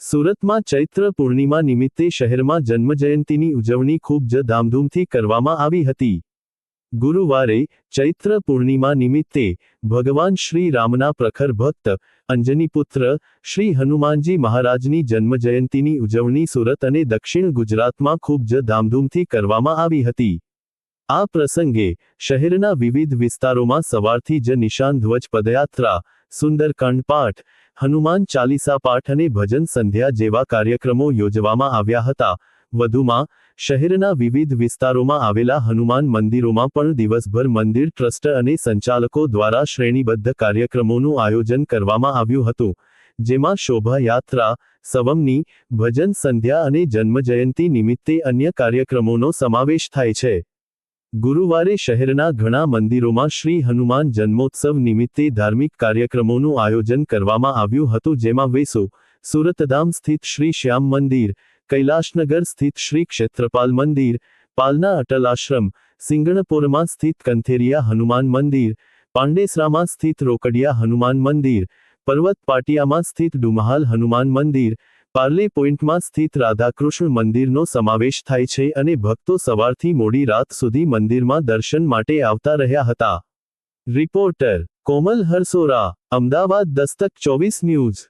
સુરતમાં ચૈત્ર પૂર્ણિમા નિમિત્તે શહેરમાં જન્મજયંતિની ઉજવણી ખૂબ જ ધામધૂમથી કરવામાં આવી હતી. ગુરુવારે ચૈત્ર પૂર્ણિમા નિમિત્તે ભગવાન શ્રી રામના પ્રખર ભક્ત અંજનીપુત્ર શ્રી હનુમાનજી મહારાજની જન્મજયંતિની ઉજવણી સુરત અને દક્ષિણ ગુજરાતમાં ખૂબ જ ધામધૂમથી કરવામાં આવી હતી. આ પ્રસંગે શહેરના વિવિધ વિસ્તારોમાં સવારથી જ નિશાન ધ્વજ પદયાત્રા, સુંદરકાંડ પાઠ, હનુમાન ચાલીસા પાઠ અને ભજન સંધ્યા જેવા કાર્યક્રમો યોજવામાં આવ્યા હતા. વધુમાં શહેરના વિવિધ વિસ્તારોમાં આવેલા હનુમાન મંદિરોમાં પણ દિવસભર મંદિર ટ્રસ્ટ અને સંચાલકો દ્વારા શ્રેણીબદ્ધ કાર્યક્રમોનું આયોજન કરવામાં આવ્યું હતું, જેમાં શોભાયાત્રા, સવમની, ભજન સંધ્યા અને જન્મજયંતિ નિમિત્તે અન્ય કાર્યક્રમોનો સમાવેશ થાય છે. ગુરુવારે શહેરના ઘણા મંદિરોમાં શ્રી હનુમાન જન્મોત્સવ નિમિત્તે ધાર્મિક કાર્યક્રમોનું આયોજન કરવામાં આવ્યું હતું, જેમાં વેસુ, સુરતધામ સ્થિત શ્રી શ્યામ મંદિર, કૈલાશનગર સ્થિત શ્રી ક્ષેત્રપાલ મંદિર, પાલના અટલ આશ્રમ, સિંગણપોરમાં સ્થિત કંથેરિયા હનુમાન મંદિર, પાંડેસરામાં સ્થિત રોકડિયા હનુમાન મંદિર, પર્વત પાટિયામાં સ્થિત ડુમહાલ હનુમાન મંદિર, પાર્લે પોઈન્ટમાં સ્થિત રાધાકૃષ્ણ મંદિરનો સમાવેશ થાય છે અને ભક્તો સવારથી મોડી રાત સુધી મંદિરમાં દર્શન માટે આવતા રહ્યા હતા. રિપોર્ટર કોમલ હરસોરા, અમદાવાદ દસ્તક 24 ન્યૂઝ.